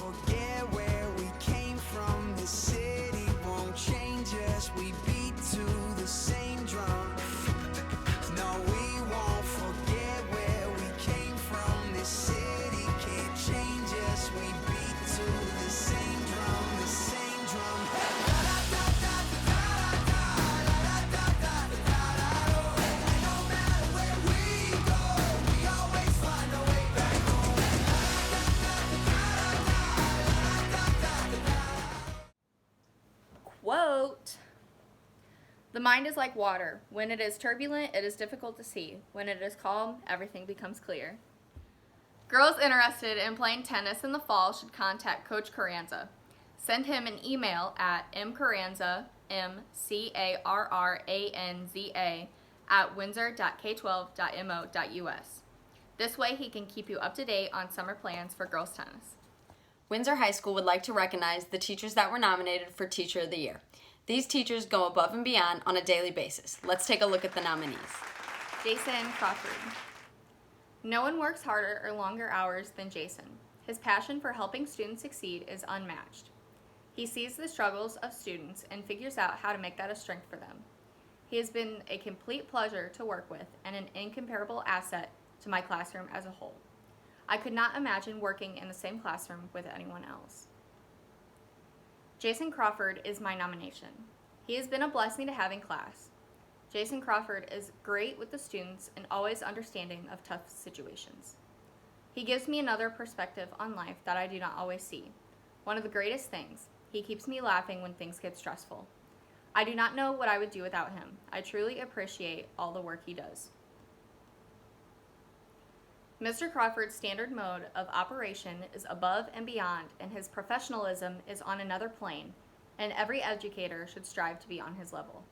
forget where we came from. This city won't change us. We beat to the same drum. No, we won't forget where we came from. This city can't change us. We beat to the same drum, the same drum. No matter where we go, we always find a way back home. Quote, "The mind is like water. When it is turbulent, it is difficult to see. When it is calm, everything becomes clear." Girls interested in playing tennis in the fall should contact Coach Carranza. Send him an email at mcarranza, mcarranza, at windsor.k12.mo.us. This way he can keep you up to date on summer plans for girls tennis. Windsor High School would like to recognize the teachers that were nominated for Teacher of the Year. These teachers go above and beyond on a daily basis. Let's take a look at the nominees. Jason Crawford. No one works harder or longer hours than Jason. His passion for helping students succeed is unmatched. He sees the struggles of students and figures out how to make that a strength for them. He has been a complete pleasure to work with and an incomparable asset to my classroom as a whole. I could not imagine working in the same classroom with anyone else. Jason Crawford is my nomination. He has been a blessing to have in class. Jason Crawford is great with the students and always understanding of tough situations. He gives me another perspective on life that I do not always see. One of the greatest things, he keeps me laughing when things get stressful. I do not know what I would do without him. I truly appreciate all the work he does. Mr. Crawford's standard mode of operation is above and beyond, and his professionalism is on another plane, and every educator should strive to be on his level.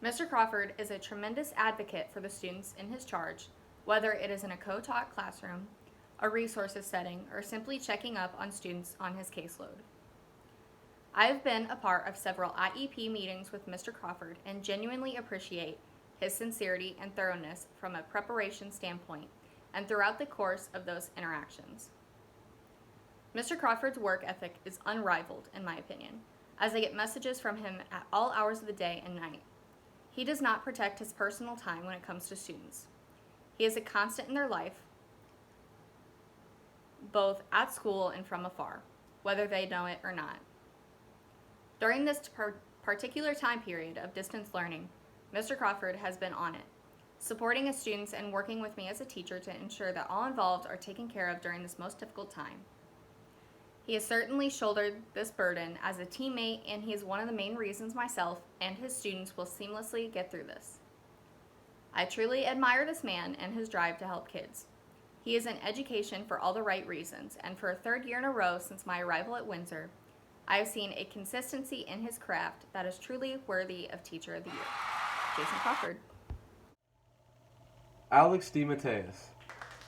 Mr. Crawford is a tremendous advocate for the students in his charge, whether it is in a co-taught classroom, a resources setting, or simply checking up on students on his caseload. I have been a part of several IEP meetings with Mr. Crawford and genuinely appreciate his sincerity and thoroughness from a preparation standpoint and throughout the course of those interactions. Mr. Crawford's work ethic is unrivaled, in my opinion, as I get messages from him at all hours of the day and night. He does not protect his personal time when it comes to students. He is a constant in their life, both at school and from afar, whether they know it or not. During this particular time period of distance learning, Mr. Crawford has been on it, supporting his students and working with me as a teacher to ensure that all involved are taken care of during this most difficult time. He has certainly shouldered this burden as a teammate, and he is one of the main reasons myself and his students will seamlessly get through this. I truly admire this man and his drive to help kids. He is in education for all the right reasons, and for a third year in a row since my arrival at Windsor, I have seen a consistency in his craft that is truly worthy of Teacher of the Year. Jason Crawford. Alex D. Mateus.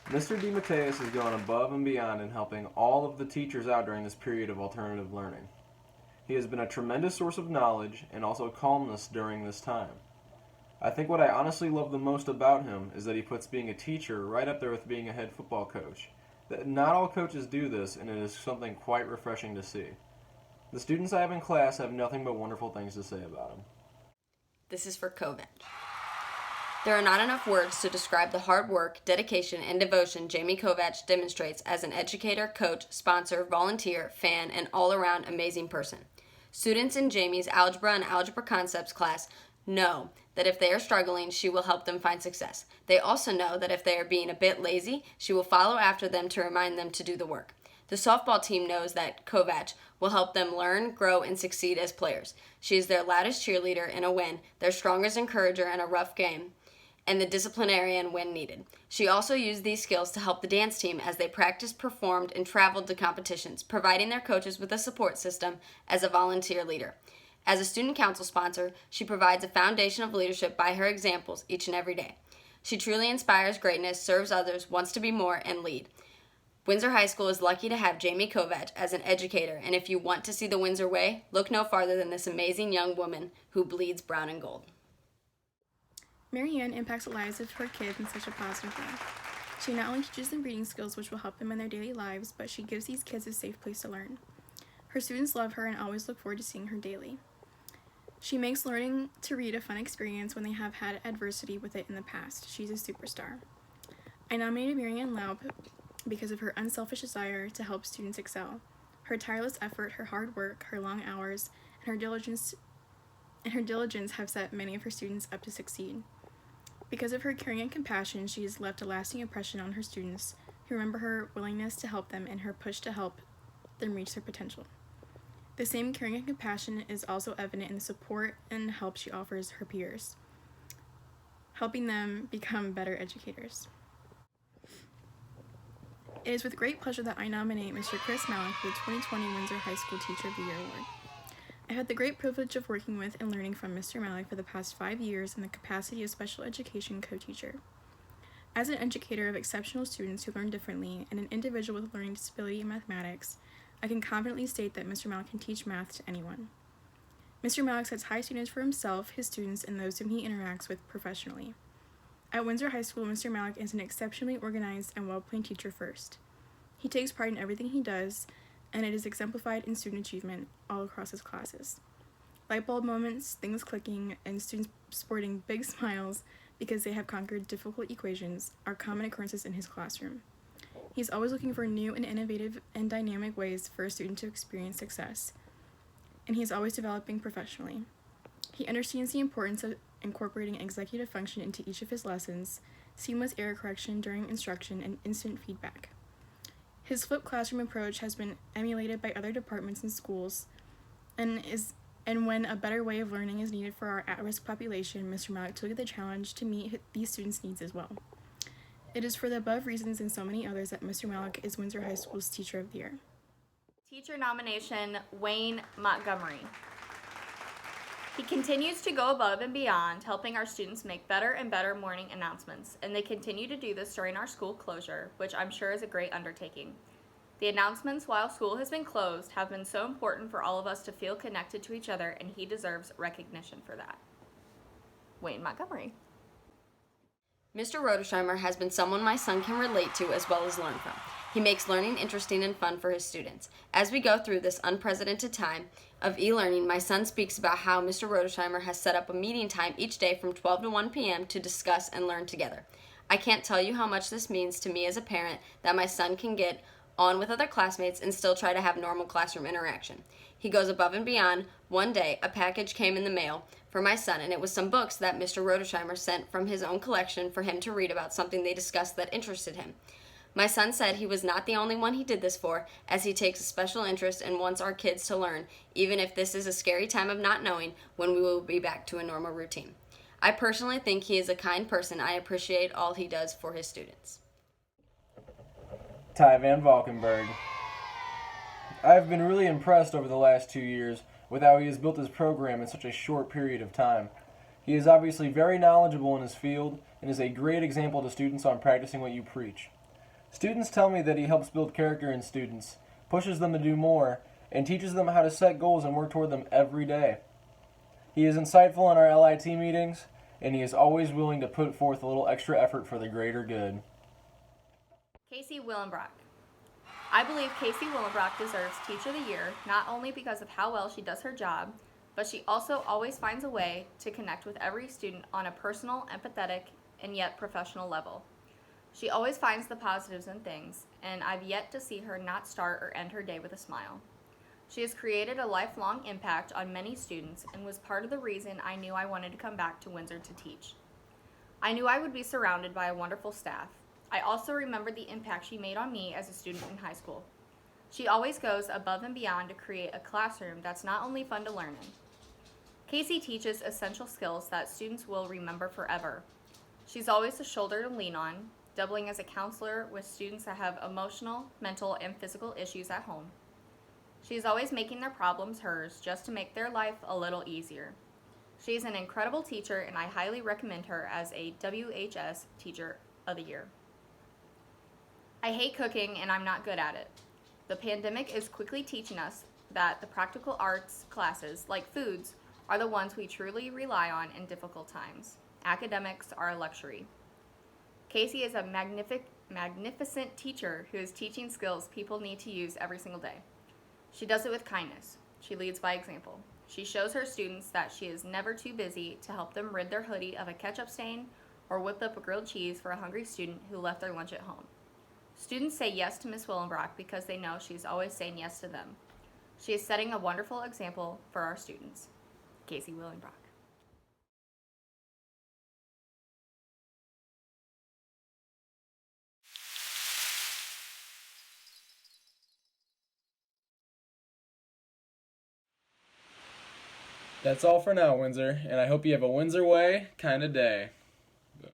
Mr. D. Mateus has gone above and beyond in helping all of the teachers out during this period of alternative learning. He has been a tremendous source of knowledge and also calmness during this time. I think what I honestly love the most about him is that he puts being a teacher right up there with being a head football coach. That not all coaches do this, and it is something quite refreshing to see. The students I have in class have nothing but wonderful things to say about him. This is for Kovach. There are not enough words to describe the hard work, dedication, and devotion Jamie Kovach demonstrates as an educator, coach, sponsor, volunteer, fan, and all-around amazing person. Students in Jamie's Algebra and Algebra Concepts class know that if they are struggling, she will help them find success. They also know that if they are being a bit lazy, she will follow after them to remind them to do the work. The softball team knows that Kovach will help them learn, grow, and succeed as players. She is their loudest cheerleader in a win, their strongest encourager in a rough game, and the disciplinarian when needed. She also used these skills to help the dance team as they practiced, performed, and traveled to competitions, providing their coaches with a support system as a volunteer leader. As a student council sponsor, she provides a foundation of leadership by her examples each and every day. She truly inspires greatness, serves others, wants to be more, and lead. Windsor High School is lucky to have Jamie Kovach as an educator, and if you want to see the Windsor way, look no farther than this amazing young woman who bleeds brown and gold. Marian impacts the lives of her kids in such a positive way. She not only teaches them reading skills which will help them in their daily lives, but she gives these kids a safe place to learn. Her students love her and always look forward to seeing her daily. She makes learning to read a fun experience when they have had adversity with it in the past. She's a superstar. I nominated Marian because of her unselfish desire to help students excel. Her tireless effort, her hard work, her long hours, and her diligence have set many of her students up to succeed. Because of her caring and compassion, she has left a lasting impression on her students who remember her willingness to help them and her push to help them reach their potential. The same caring and compassion is also evident in the support and help she offers her peers, helping them become better educators. It is with great pleasure that I nominate Mr. Chris Malik for the 2020 Windsor High School Teacher of the Year Award. I had the great privilege of working with and learning from Mr. Malik for the past 5 years in the capacity of special education co-teacher. As an educator of exceptional students who learn differently and an individual with learning disability in mathematics, I can confidently state that Mr. Malik can teach math to anyone. Mr. Malik sets high standards for himself, his students, and those whom he interacts with professionally. At Windsor High School, Mr. Malik is an exceptionally organized and well-planned teacher first. He takes pride in everything he does, and it is exemplified in student achievement all across his classes. Light bulb moments, things clicking, and students sporting big smiles because they have conquered difficult equations are common occurrences in his classroom. He's always looking for new and innovative and dynamic ways for a student to experience success, and he is always developing professionally. He understands the importance of incorporating executive function into each of his lessons, seamless error correction during instruction, and instant feedback. His flipped classroom approach has been emulated by other departments and schools, and when a better way of learning is needed for our at-risk population, Mr. Malik took the challenge to meet these students' needs as well. It is for the above reasons and so many others that Mr. Malik is Windsor High School's Teacher of the Year. Teacher nomination, Wayne Montgomery. He continues to go above and beyond, helping our students make better and better morning announcements, and they continue to do this during our school closure, which I'm sure is a great undertaking. The announcements while school has been closed have been so important for all of us to feel connected to each other, and he deserves recognition for that. Wayne Montgomery. Mr. Rotert Rhymer has been someone my son can relate to as well as learn from. He makes learning interesting and fun for his students. As we go through this unprecedented time of e-learning, my son speaks about how Mr. Rotert Rhymer has set up a meeting time each day from 12 to 1 p.m. to discuss and learn together. I can't tell you how much this means to me as a parent that my son can get on with other classmates and still try to have normal classroom interaction. He goes above and beyond. One day, a package came in the mail for my son, and it was some books that Mr. Rotert Rhymer sent from his own collection for him to read about something they discussed that interested him. My son said he was not the only one he did this for, as he takes a special interest and wants our kids to learn, even if this is a scary time of not knowing when we will be back to a normal routine. I personally think he is a kind person. I appreciate all he does for his students. Ty Van Valkenburg. I have been really impressed over the last 2 years with how he has built his program in such a short period of time. He is obviously very knowledgeable in his field and is a great example to students on practicing what you preach. Students tell me that he helps build character in students, pushes them to do more, and teaches them how to set goals and work toward them every day. He is insightful in our LIT meetings, and he is always willing to put forth a little extra effort for the greater good. Casey Willenbrock. I believe Casey Willenbrock deserves Teacher of the Year, not only because of how well she does her job, but she also always finds a way to connect with every student on a personal, empathetic, and yet professional level. She always finds the positives in things, and I've yet to see her not start or end her day with a smile. She has created a lifelong impact on many students and was part of the reason I knew I wanted to come back to Windsor to teach. I knew I would be surrounded by a wonderful staff. I also remembered the impact she made on me as a student in high school. She always goes above and beyond to create a classroom that's not only fun to learn in. Casey teaches essential skills that students will remember forever. She's always a shoulder to lean on, doubling as a counselor with students that have emotional, mental, and physical issues at home. She's always making their problems hers just to make their life a little easier. She's an incredible teacher, and I highly recommend her as a WHS Teacher of the Year. I hate cooking, and I'm not good at it. The pandemic is quickly teaching us that the practical arts classes, like foods, are the ones we truly rely on in difficult times. Academics are a luxury. Casey is a magnificent teacher who is teaching skills people need to use every single day. She does it with kindness. She leads by example. She shows her students that she is never too busy to help them rid their hoodie of a ketchup stain or whip up a grilled cheese for a hungry student who left their lunch at home. Students say yes to Miss Willenbrock because they know she's always saying yes to them. She is setting a wonderful example for our students. Casey Willenbrock. That's all for now, Windsor, and I hope you have a Windsor way kind of day.